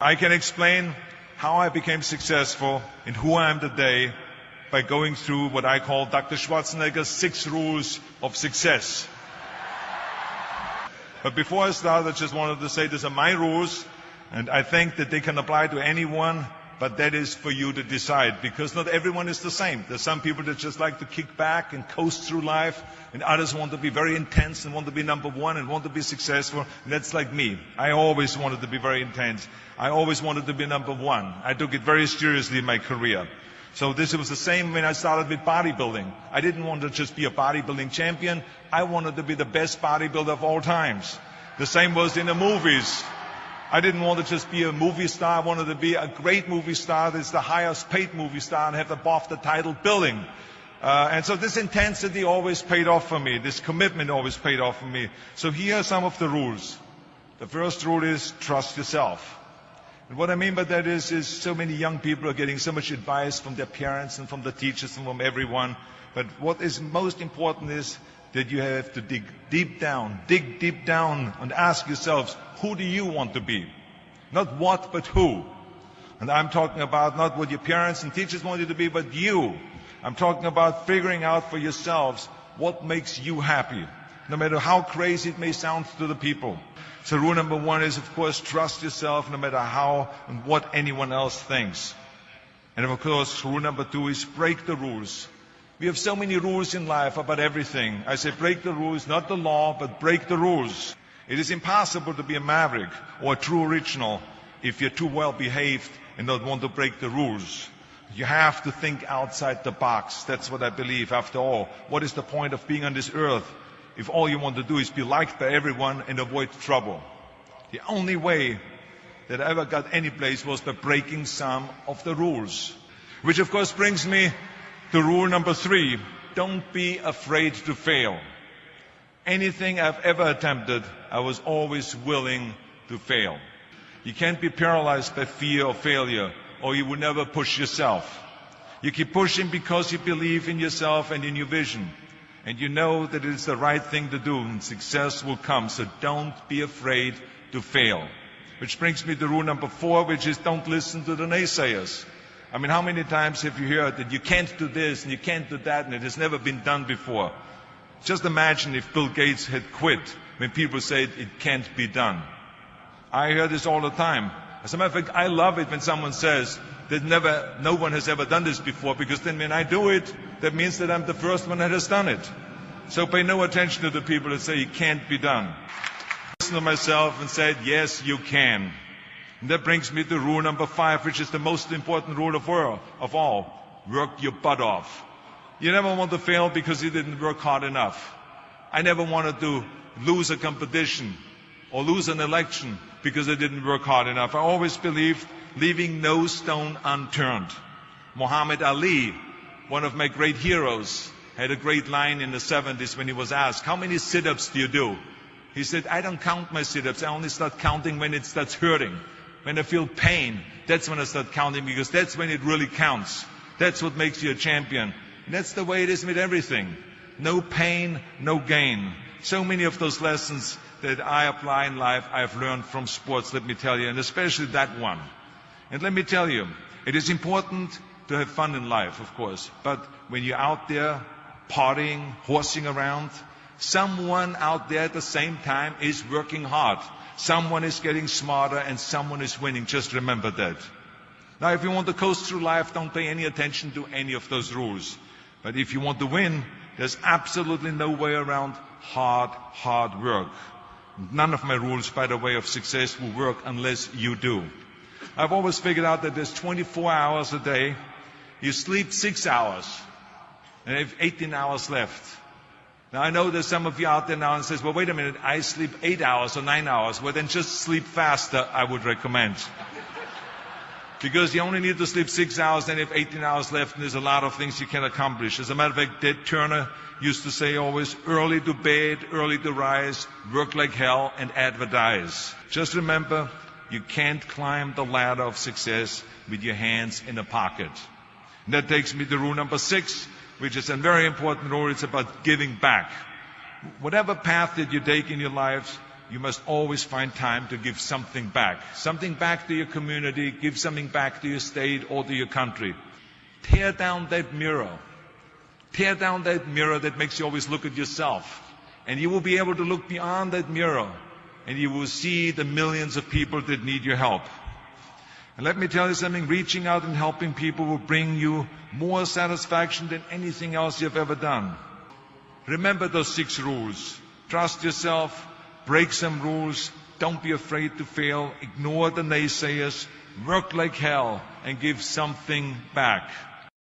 I can explain how I became successful and who I am today by going through what I call Dr. Schwarzenegger's 6 rules of success. But before I start, I just wanted to say these are my rules, and I think that they can apply to anyone, but that is for you to decide, because not everyone is the same. There's some people that just like to kick back and coast through life, and others want to be very intense and want to be number one and want to be successful. And that's like me. I always wanted to be very intense. I always wanted to be number one. I took it very seriously in my career. So this was the same when I started with bodybuilding. I didn't want to just be a bodybuilding champion. I wanted to be the best bodybuilder of all times. The same was in the movies. I didn't want to just be a movie star. I wanted to be a great movie star that's the highest paid movie star and have the BAFTA title billing. And so this intensity always paid off for me. This commitment always paid off for me. So here are some of the rules. The first rule is trust yourself. And what I mean by that is so many young people are getting so much advice from their parents and from the teachers and from everyone. But what is most important is that you have to dig deep down and ask yourselves, who do you want to be? Not what, but who. And I'm talking about not what your parents and teachers want you to be, but you. I'm talking about figuring out for yourselves what makes you happy, no matter how crazy it may sound to the people. So rule number 1 is, of course, trust yourself no matter how and what anyone else thinks. And of course, rule number 2 is break the rules. We have so many rules in life about everything. I say break the rules, not the law, but break the rules. It is impossible to be a maverick or a true original if you're too well behaved and don't want to break the rules. You have to think outside the box. That's what I believe. After all, what is the point of being on this earth if all you want to do is be liked by everyone and avoid trouble? The only way that I ever got any place was by breaking some of the rules. Which of course brings me to rule number 3. Don't be afraid to fail. Anything I've ever attempted, I was always willing to fail. You can't be paralyzed by fear of failure, or you will never push yourself. You keep pushing because you believe in yourself and in your vision. And you know that it is the right thing to do, and success will come. So don't be afraid to fail. Which brings me to rule number 4, which is don't listen to the naysayers. I mean, how many times have you heard that you can't do this and you can't do that and it has never been done before? Just imagine if Bill Gates had quit when people said it can't be done. I hear this all the time. As a matter of fact, I love it when someone says that no one has ever done this before, because then when I do it, that means that I'm the first one that has done it. So pay no attention to the people that say it can't be done. I listened to myself and said, yes, you can. And that brings me to rule number 5, which is the most important rule of all. Work your butt off. You never want to fail because you didn't work hard enough. I never wanted to lose a competition or lose an election because I didn't work hard enough. I always believed leaving no stone unturned. Muhammad Ali, one of my great heroes, had a great line in the 70s when he was asked, how many sit-ups do you do? He said, I don't count my sit-ups. I only start counting when it starts hurting. When I feel pain, that's when I start counting, because that's when it really counts. That's what makes you a champion. And that's the way it is with everything. No pain, no gain. So many of those lessons that I apply in life, I've learned from sports, let me tell you, and especially that one. And let me tell you, it is important to have fun in life, of course. But when you're out there partying, horsing around, someone out there at the same time is working hard. Someone is getting smarter and someone is winning. Just remember that. Now, if you want to coast through life, don't pay any attention to any of those rules. But if you want to win, there's absolutely no way around hard work. None of my rules, by the way, of success will work unless you do. I've always figured out that there's 24 hours a day. You sleep 6 hours and you have 18 hours left. Now, I know there's some of you out there now and says, well, wait a minute, I sleep 8 hours or 9 hours. Well, then just sleep faster, I would recommend. Because you only need to sleep 6 hours, then you have 18 hours left, and there's a lot of things you can accomplish. As a matter of fact, Ted Turner used to say always, early to bed, early to rise, work like hell, and advertise. Just remember, you can't climb the ladder of success with your hands in a pocket. And that takes me to rule number 6, which is a very important rule. It's about giving back. Whatever path that you take in your lives, you must always find time to give something back. Something back to your community, give something back to your state or to your country. Tear down that mirror. Tear down that mirror that makes you always look at yourself. And you will be able to look beyond that mirror, and you will see the millions of people that need your help. And let me tell you something, reaching out and helping people will bring you more satisfaction than anything else you've ever done. Remember those 6 rules. Trust yourself, break some rules, don't be afraid to fail, ignore the naysayers, work like hell, and give something back.